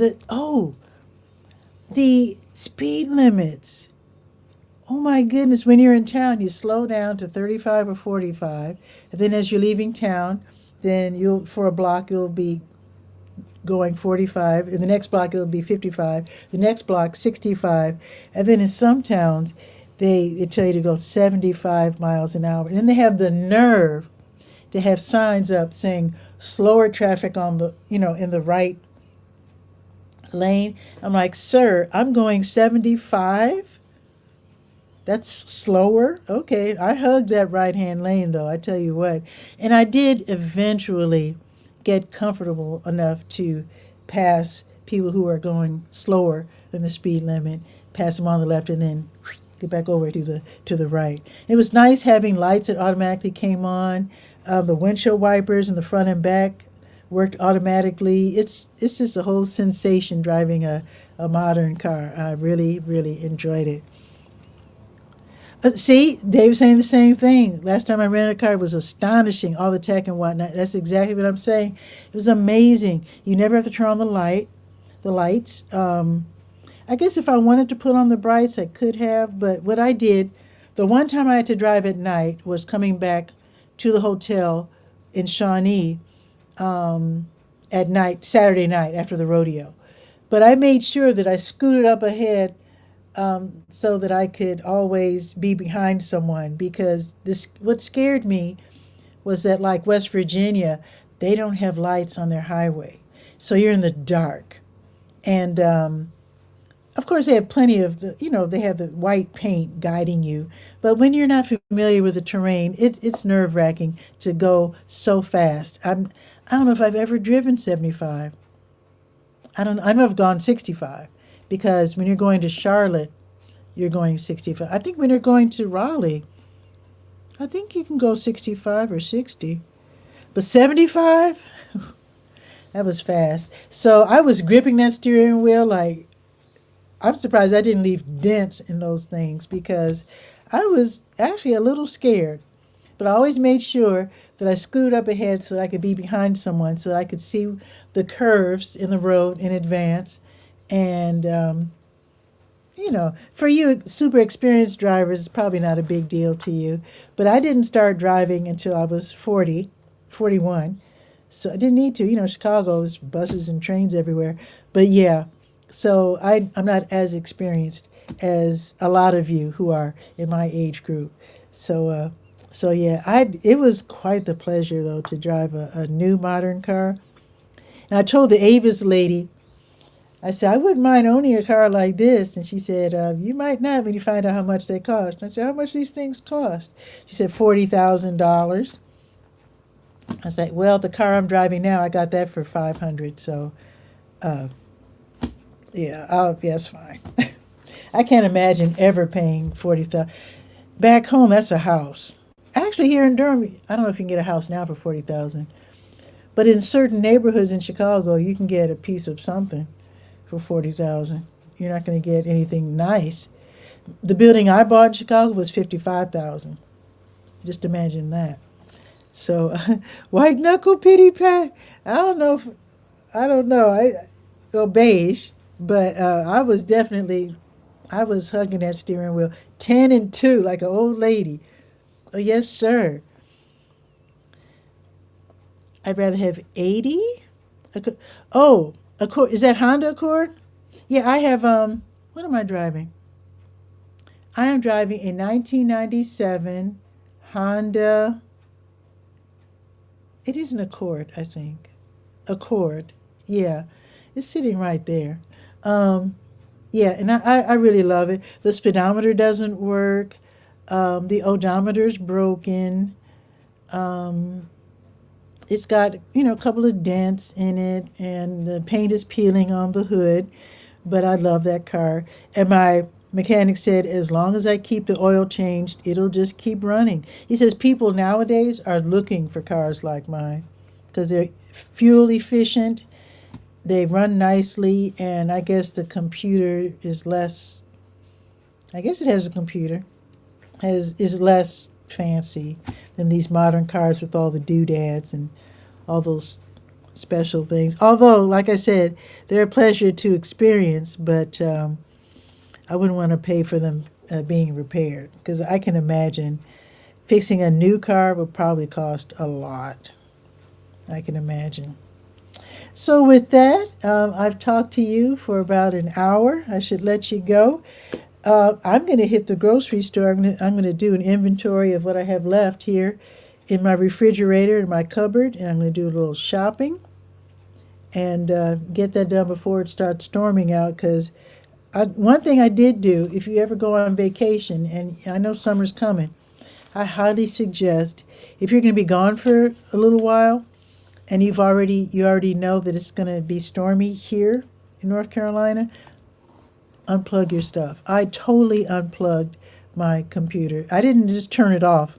the speed limits. Oh my goodness! When you're in town, you slow down to 35 or 45, and then as you're leaving town, then you'll for a block you'll be going 45. In the next block it'll be 55. The next block 65, and then in some towns they tell you to go 75 miles an hour, and then they have the nerve to have signs up saying slower traffic on the in the right lane. I'm like, sir, I'm going 75. That's slower. Okay, I hugged that right hand lane though, I tell you what. And I did eventually get comfortable enough to pass people who are going slower than the speed limit, pass them on the left, and then get back over to the right. It was nice having lights that automatically came on. The windshield wipers in the front and back worked automatically. It's just a whole sensation driving a modern car. I really, really enjoyed it. See, Dave was saying the same thing. Last time I rented a car, it was astonishing, all the tech and whatnot. That's exactly what I'm saying. It was amazing. You never have to turn on the lights. I guess if I wanted to put on the brights, I could have. But what I did, the one time I had to drive at night was coming back to the hotel in Shawnee at night, Saturday night after the rodeo. But I made sure that I scooted up ahead so that I could always be behind someone, because what scared me was that, like West Virginia, they don't have lights on their highway, so you're in the dark. And of course they have plenty of they have the white paint guiding you, but when you're not familiar with the terrain, it's nerve-wracking to go so fast. I don't know if I've ever driven 75. I know I've gone 65, because when you're going to Charlotte, you're going 65. I think when you're going to Raleigh, I think you can go 65 or 60. But 75? That was fast. So I was gripping that steering wheel like, I'm surprised I didn't leave dents in those things, because I was actually a little scared. But I always made sure that I scooted up ahead so that I could be behind someone, so I could see the curves in the road in advance. And, for you super experienced drivers, it's probably not a big deal to you. But I didn't start driving until I was 41. So I didn't need to. Chicago, there's buses and trains everywhere. But yeah, so I'm not as experienced as a lot of you who are in my age group. So yeah, it was quite the pleasure though to drive a new modern car. And I told the Avis lady, I said, I wouldn't mind owning a car like this. And she said, you might not when you find out how much they cost. And I said, how much these things cost? She said, $40,000. I was like, well, the car I'm driving now, I got that for 500. So, yeah, it's fine. I can't imagine ever paying 40,000. Back home, that's a house. Actually, here in Durham, I don't know if you can get a house now for 40,000. But in certain neighborhoods in Chicago, you can get a piece of something for 40,000. You're not going to get anything nice. The building I bought in Chicago was 55,000. Just imagine that. So, white knuckle pity pat. I don't know. Beige, but I was hugging that steering wheel, 10 and 2, like an old lady. Oh yes, sir. I'd rather have 80 Oh, Accord. Is that Honda Accord? Yeah, I have. What am I driving? I am driving a 1997 Honda. It is an Accord, I think. Accord. Yeah, it's sitting right there. Um, yeah, and I really love it. The speedometer doesn't work. The odometer's broken. Um, it's got, a couple of dents in it, and the paint is peeling on the hood. But I love that car. And my mechanic said, as long as I keep the oil changed, it'll just keep running. He says people nowadays are looking for cars like mine because they're fuel efficient, they run nicely, and I guess the computer is less. I guess it has a computer, is less fancy than these modern cars with all the doodads and all those special things. Although, like I said, they're a pleasure to experience, but I wouldn't want to pay for them being repaired because I can imagine fixing a new car would probably cost a lot. I can imagine. So, with that, I've talked to you for about an hour. I should let you go. I'm going to hit the grocery store. I'm going to do an inventory of what I have left here in my refrigerator, in my cupboard, and I'm going to do a little shopping and get that done before it starts storming out. Because one thing I did do, if you ever go on vacation, and I know summer's coming, I highly suggest, if you're going to be gone for a little while, and you already know that it's going to be stormy here in North Carolina, unplug your stuff. I totally unplugged my computer. I didn't just turn it off.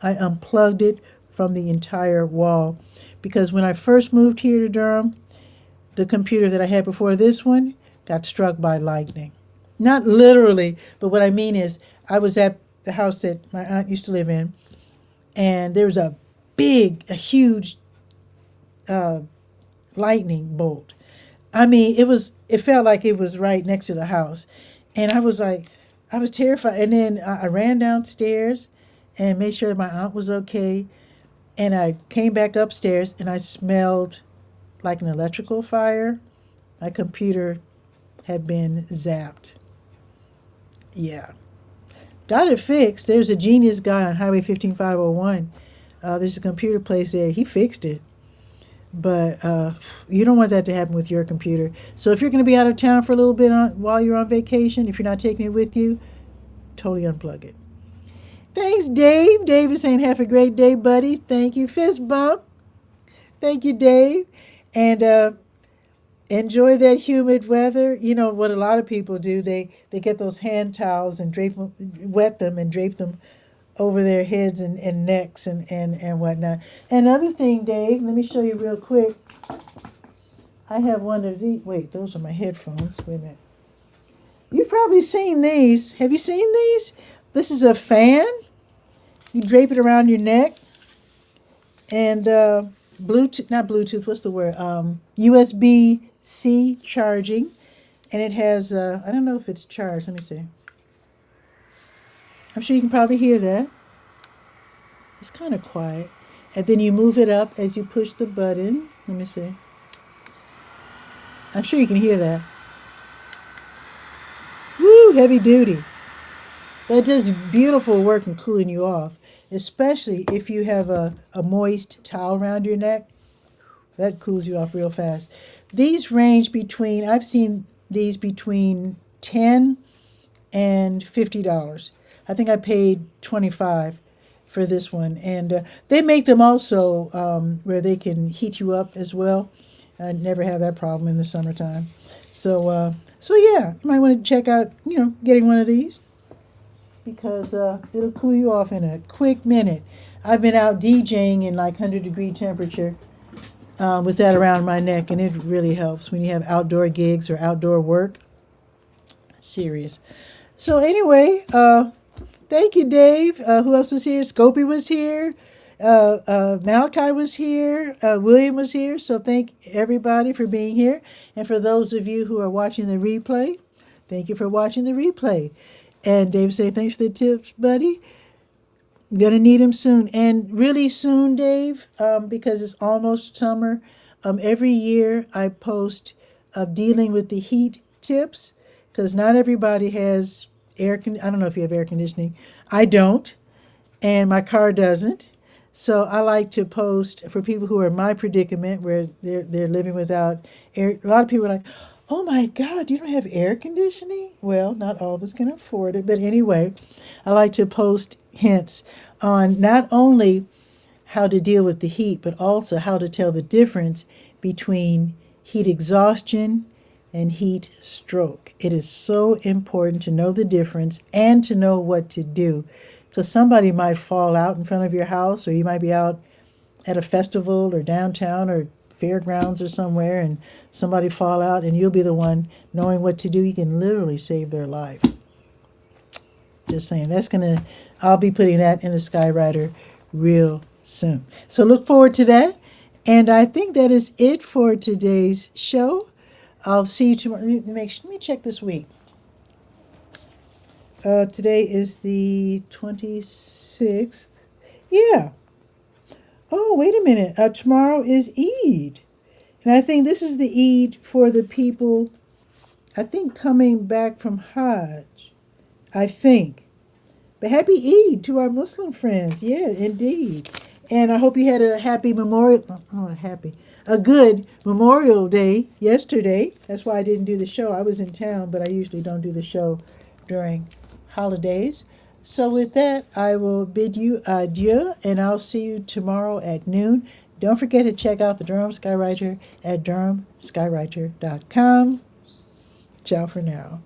I unplugged it from the entire wall because when I first moved here to Durham, the computer that I had before this one got struck by lightning. Not literally, but what I mean is I was at the house that my aunt used to live in, and there was a huge lightning bolt. I mean, it felt like it was right next to the house. And I was terrified. And then I ran downstairs and made sure my aunt was okay. And I came back upstairs and I smelled like an electrical fire. My computer had been zapped. Yeah. Got it fixed. There's a genius guy on Highway 15501. There's a computer place there. He fixed it. But you don't want that to happen with your computer. So if you're going to be out of town for a little bit while you're on vacation, if you're not taking it with you, totally unplug it. Thanks, Dave. Dave is saying, have a great day, buddy. Thank you. Fist bump. Thank you, Dave. And enjoy that humid weather. You know what a lot of people do, they get those hand towels and wet them and drape them over their heads and necks and whatnot. Another thing, Dave, let me show you real quick. I have one of these. Wait, those are my headphones. Wait a minute. You've probably seen these. Have you seen these? This is a fan. You drape it around your neck. And Bluetooth, not Bluetooth, what's the word? USB-C charging. And it has, I don't know if it's charged. Let me see. I'm sure you can probably hear that. It's kind of quiet. And then you move it up as you push the button. Let me see. I'm sure you can hear that. Woo, heavy duty. That does beautiful work in cooling you off, especially if you have a moist towel around your neck. That cools you off real fast. These range between, I've seen these between $10 and $50. I think I paid $25 for this one. And they make them also where they can heat you up as well. I never have that problem in the summertime. So yeah, you might want to check out, getting one of these because it'll cool you off in a quick minute. I've been out DJing in like 100-degree temperature with that around my neck, and it really helps when you have outdoor gigs or outdoor work. Serious. So anyway, thank you, Dave. Who else was here? Scopy was here. Malachi was here. William was here. So thank everybody for being here. And for those of you who are watching the replay, thank you for watching the replay. And Dave say, thanks for the tips, buddy. I'm going to need them soon. And really soon, Dave, because it's almost summer, Every year I post of dealing with the heat tips because not everybody has I don't know if you have air conditioning. I don't, and my car doesn't. So I like to post for people who are in my predicament where they're living without air. A lot of people are like, "Oh my God, you don't have air conditioning?" Well, not all of us can afford it, but anyway, I like to post hints on not only how to deal with the heat, but also how to tell the difference between heat exhaustion and heat stroke. It is so important to know the difference and to know what to do. So somebody might fall out in front of your house, or you might be out at a festival or downtown or fairgrounds or somewhere, and somebody fall out, and you'll be the one knowing what to do. You can literally save their life. Just saying. I'll be putting that in the Skywriter real soon. So look forward to that. And I think that is it for today's show. I'll see you tomorrow. Let me check this week. Today is the 26th. Yeah. Oh, wait a minute. Tomorrow is Eid. And I think this is the Eid for the people, I think, coming back from Hajj. I think. But happy Eid to our Muslim friends. Yeah, indeed. And I hope you had a a good Memorial Day yesterday. That's why I didn't do the show. I was in town, but I usually don't do the show during holidays. So with that, I will bid you adieu, and I'll see you tomorrow at noon. Don't forget to check out the Durham Skywriter at durhamskywriter.com. Ciao for now.